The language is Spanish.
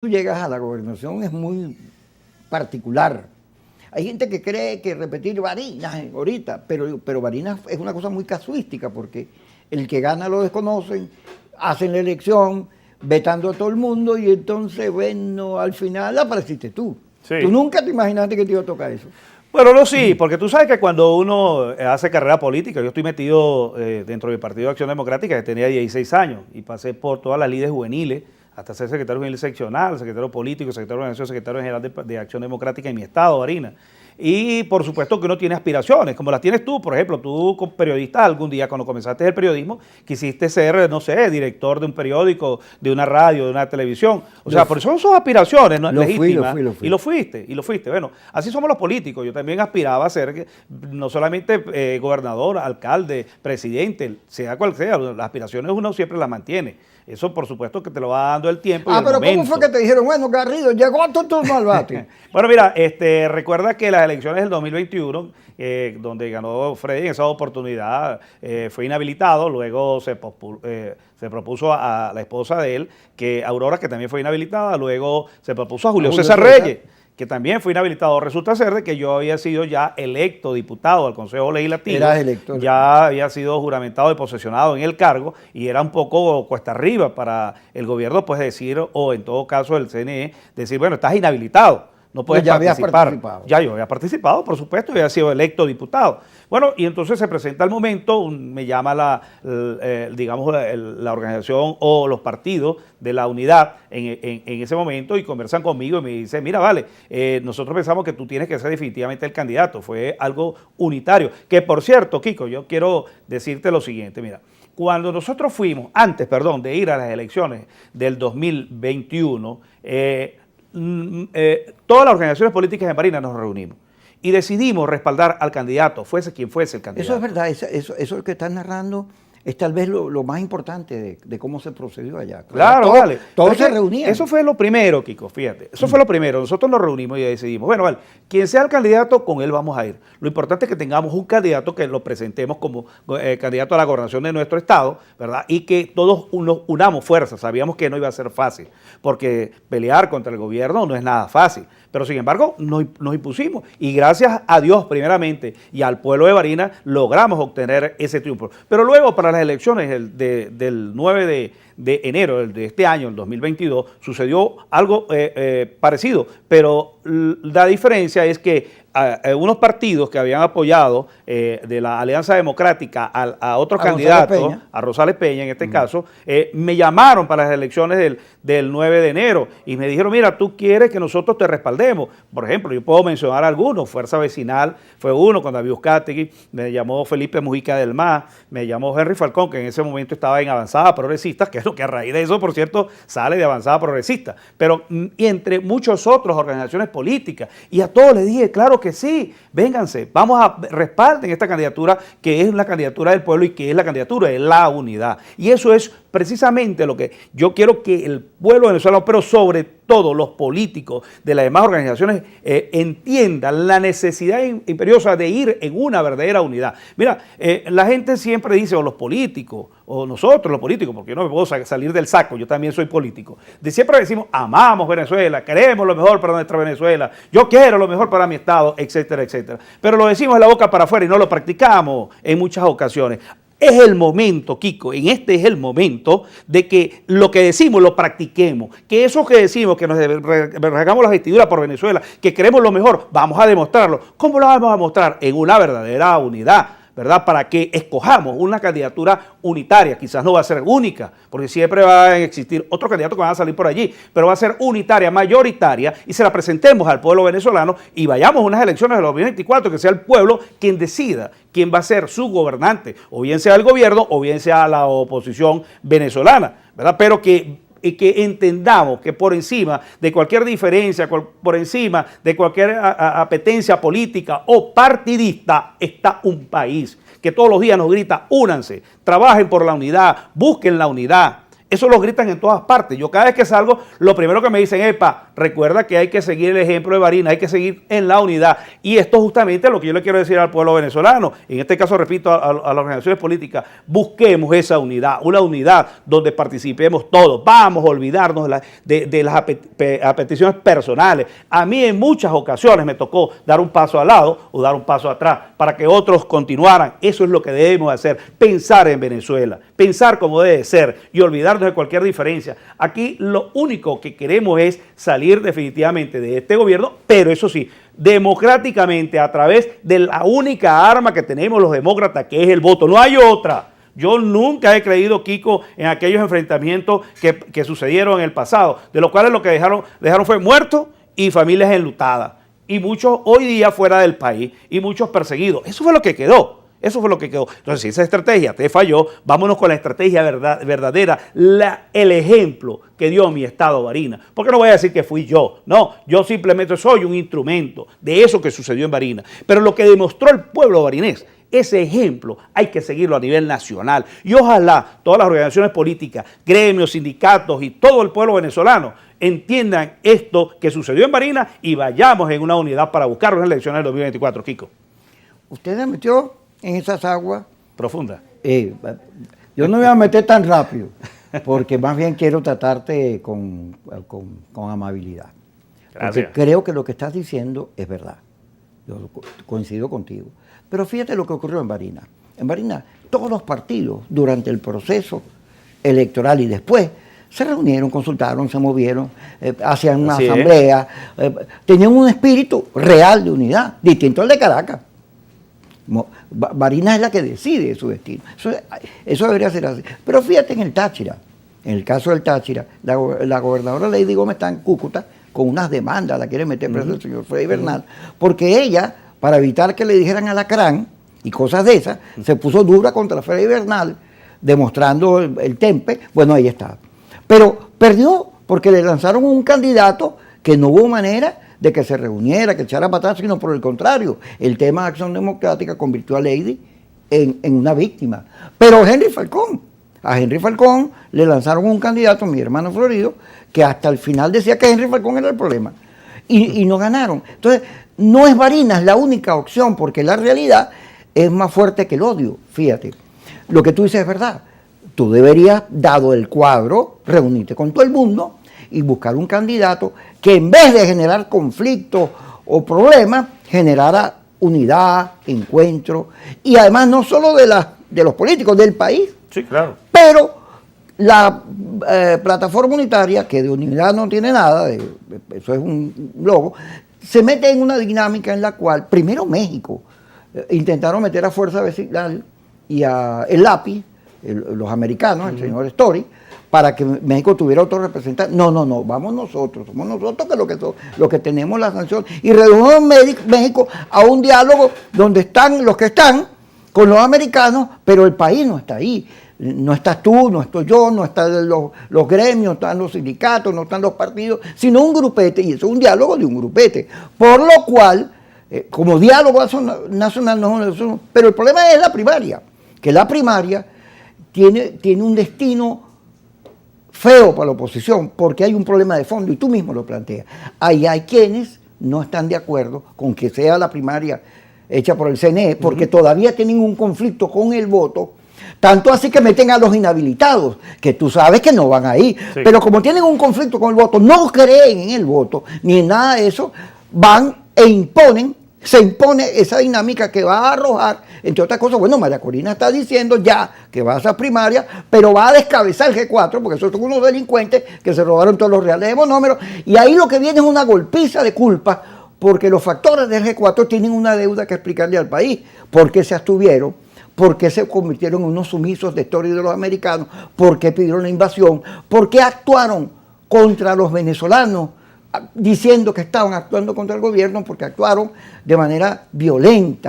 tú llegas a la gobernación es muy particular. Hay gente que cree que repetir Barinas ahorita, pero Barinas es una cosa muy casuística porque el que gana lo desconocen, hacen la elección, vetando a todo el mundo y entonces, bueno, al final apareciste tú. Sí. Tú nunca te imaginaste que te iba a tocar eso. Bueno, no, sí, porque tú sabes que cuando uno hace carrera política, yo estoy metido dentro del Partido de Acción Democrática, que tenía 16 años y pasé por todas las lides juveniles, hasta ser secretario general seccional, secretario político, secretario de organización, secretario general de Acción Democrática en mi estado, Barinas. Y por supuesto que uno tiene aspiraciones, como las tienes tú, por ejemplo, tú como periodista algún día cuando comenzaste el periodismo, quisiste ser, no sé, director de un periódico, de una radio, de una televisión. O sea, por eso son sus aspiraciones, ¿no? Legítimas. Fui. Y lo fuiste. Bueno, así somos los políticos. Yo también aspiraba a ser no solamente gobernador, alcalde, presidente, sea cual sea, las aspiraciones uno siempre las mantiene. Eso por supuesto que te lo va dando el tiempo y el pero momento. ¿cómo fue que te dijeron, bueno, Garrido, llegó a tu turno al bate? Bueno, mira, recuerda que las elecciones del 2021, donde ganó Freddy en esa oportunidad, fue inhabilitado, luego se propuso a la esposa de él, que Aurora, que también fue inhabilitada, luego se propuso a Julio César Reyes, que también fue inhabilitado. Resulta ser de que yo había sido ya electo diputado al Consejo Legislativo. Eras elector. Ya había sido juramentado y posesionado en el cargo y era un poco cuesta arriba para el gobierno pues decir, o en todo caso el CNE, decir, bueno, estás inhabilitado. No puedes participar. Ya yo había participado, por supuesto, y había sido electo diputado. Bueno, y entonces se presenta el momento, me llama la organización o los partidos de la unidad en ese momento y conversan conmigo y me dicen, mira, vale, nosotros pensamos que tú tienes que ser definitivamente el candidato. Fue algo unitario. Que por cierto, Kiko, yo quiero decirte lo siguiente, mira. Cuando nosotros fuimos, antes, perdón, de ir a las elecciones del 2021, todas las organizaciones políticas en Barinas nos reunimos y decidimos respaldar al candidato, fuese quien fuese el candidato. Eso es verdad, eso que estás narrando es tal vez lo más importante de cómo se procedió allá. Claro, vale. Todos se reunían. Eso fue lo primero, Kiko, fíjate. Eso fue lo primero. Nosotros nos reunimos y decidimos, bueno, vale, quien sea el candidato, con él vamos a ir. Lo importante es que tengamos un candidato que lo presentemos como candidato a la gobernación de nuestro estado, ¿verdad? Y que todos unamos fuerzas. Sabíamos que no iba a ser fácil, porque pelear contra el gobierno no es nada fácil. Pero sin embargo, nos impusimos y gracias a Dios primeramente y al pueblo de Barinas logramos obtener ese triunfo. Pero luego para las elecciones del 9 de enero de este año, el 2022, sucedió algo parecido, pero la diferencia es que unos partidos que habían apoyado de la Alianza Democrática a otros candidatos, a Rosales Peña en este caso, me llamaron para las elecciones del 9 de enero y me dijeron, mira, tú quieres que nosotros te respaldemos. Por ejemplo, yo puedo mencionar algunos, Fuerza Vecinal fue uno con David Uzcategui, me llamó Felipe Mujica del MAS, me llamó Henry Falcón, que en ese momento estaba en Avanzada Progresista, que es lo que a raíz de eso, por cierto, sale de Avanzada Progresista, pero y entre muchas otras organizaciones políticas, y a todos les dije, claro que sí, vénganse, vamos a respalden esta candidatura que es la candidatura del pueblo y que es la candidatura de la unidad. Y eso es precisamente lo que yo quiero que el pueblo venezolano, pero sobre todo los políticos de las demás organizaciones entiendan la necesidad imperiosa de ir en una verdadera unidad. Mira, la gente siempre dice, o los políticos, o nosotros los políticos, porque yo no me puedo salir del saco, yo también soy político, siempre decimos, amamos Venezuela, queremos lo mejor para nuestra Venezuela, yo quiero lo mejor para mi estado, etcétera, etcétera. Pero lo decimos de la boca para afuera y no lo practicamos en muchas ocasiones. Es el momento, Kiko, es el momento de que lo que decimos lo practiquemos, que eso que decimos, que nos regamos las vestiduras por Venezuela, que queremos lo mejor, vamos a demostrarlo. ¿Cómo lo vamos a mostrar? En una verdadera unidad, ¿verdad? Para que escojamos una candidatura unitaria, quizás no va a ser única, porque siempre va a existir otros candidatos que van a salir por allí, pero va a ser unitaria, mayoritaria, y se la presentemos al pueblo venezolano y vayamos a unas elecciones de los 2024, que sea el pueblo quien decida quién va a ser su gobernante, o bien sea el gobierno, o bien sea la oposición venezolana, ¿verdad? Pero que entendamos que por encima de cualquier diferencia, por encima de cualquier apetencia política o partidista, está un país que todos los días nos grita, únanse, trabajen por la unidad, busquen la unidad Eso lo gritan en todas partes. Yo cada vez que salgo, lo primero que me dicen, epa, recuerda que hay que seguir el ejemplo de Barinas, hay que seguir en la unidad. Y esto justamente es lo que yo le quiero decir al pueblo venezolano. En este caso, repito, a las organizaciones políticas, busquemos esa unidad, una unidad donde participemos todos. Vamos a olvidarnos de las peticiones personales. A mí en muchas ocasiones me tocó dar un paso al lado o dar un paso atrás para que otros continuaran. Eso es lo que debemos hacer, pensar en Venezuela, pensar como debe ser y olvidarnos de cualquier diferencia. Aquí lo único que queremos es salir definitivamente de este gobierno, pero eso sí, democráticamente, a través de la única arma que tenemos los demócratas, que es el voto. No hay otra. Yo nunca he creído, Kiko, en aquellos enfrentamientos que sucedieron en el pasado, de los cuales lo que dejaron fue muertos y familias enlutadas. Y muchos hoy día fuera del país y muchos perseguidos. Eso fue lo que quedó. Eso fue lo que quedó. Entonces, si esa estrategia te falló, vámonos con la estrategia verdadera, el ejemplo que dio mi estado Barinas. Porque no voy a decir que fui yo. No, yo simplemente soy un instrumento de eso que sucedió en Barinas. Pero lo que demostró el pueblo barinés, ese ejemplo hay que seguirlo a nivel nacional. Y ojalá todas las organizaciones políticas, gremios, sindicatos y todo el pueblo venezolano entiendan esto que sucedió en Barinas y vayamos en una unidad para buscar las elecciones del 2024, Kiko. Usted se metió en esas aguas Profunda. Yo no me voy a meter tan rápido, porque más bien quiero tratarte con amabilidad. Gracias. Porque creo que lo que estás diciendo es verdad. Yo coincido contigo. Pero fíjate lo que ocurrió en Barinas. En Barinas, todos los partidos, durante el proceso electoral y después, se reunieron, consultaron, se movieron, hacían una asamblea, tenían un espíritu real de unidad, distinto al de Caracas. Barinas es la que decide su destino. Eso debería ser así. Pero fíjate en el Táchira. En el caso del Táchira, la gobernadora Lady Gómez está en Cúcuta con unas demandas, la quiere meter preso el señor Freddy Bernal, porque ella, para evitar que le dijeran alacrán y cosas de esas, se puso dura contra Freddy Bernal, demostrando el tempe. Bueno, ahí está. Pero perdió porque le lanzaron un candidato que no hubo manera de que se reuniera, que echara para atrás, sino por el contrario. El tema de Acción Democrática convirtió a Lady en una víctima. Pero a Henry Falcón le lanzaron un candidato, mi hermano Florido, que hasta el final decía que Henry Falcón era el problema. Y no ganaron. Entonces, no es Barinas la única opción, porque la realidad es más fuerte que el odio. Fíjate, lo que tú dices es verdad. Tú deberías, dado el cuadro, reunirte con todo el mundo y buscar un candidato que en vez de generar conflictos o problemas, generara unidad, encuentro, y además no solo de los políticos, del país. Sí, claro. Pero la plataforma unitaria, que de unidad no tiene nada, eso es un logo, se mete en una dinámica en la cual, primero México, intentaron meter a Fuerza Vecinal y a el lápiz, los americanos, el señor Story, para que México tuviera otro representante. No, vamos nosotros, somos nosotros los que tenemos la sanción. Y redujimos México a un diálogo donde están los que están con los americanos, pero el país no está ahí. No estás tú, no estoy yo, no están los gremios, no están los sindicatos, no están los partidos, sino un grupete, y eso es un diálogo de un grupete. Por lo cual, como diálogo nacional, no, pero el problema es la primaria, que la primaria tiene un destino feo para la oposición, porque hay un problema de fondo, y tú mismo lo planteas. Ahí hay quienes no están de acuerdo con que sea la primaria hecha por el CNE, porque todavía tienen un conflicto con el voto, tanto así que meten a los inhabilitados, que tú sabes que no van ahí, pero como tienen un conflicto con el voto, no creen en el voto, ni en nada de eso, van e se impone esa dinámica que va a arrojar, entre otras cosas, bueno, María Corina está diciendo ya que va a esa primaria, pero va a descabezar el G4, porque esos son unos delincuentes que se robaron todos los reales de monómeros, y ahí lo que viene es una golpiza de culpa, porque los factores del G4 tienen una deuda que explicarle al país, por qué se abstuvieron, por qué se convirtieron en unos sumisos de Story de los americanos, por qué pidieron la invasión, por qué actuaron contra los venezolanos, diciendo que estaban actuando contra el gobierno, porque actuaron de manera violenta.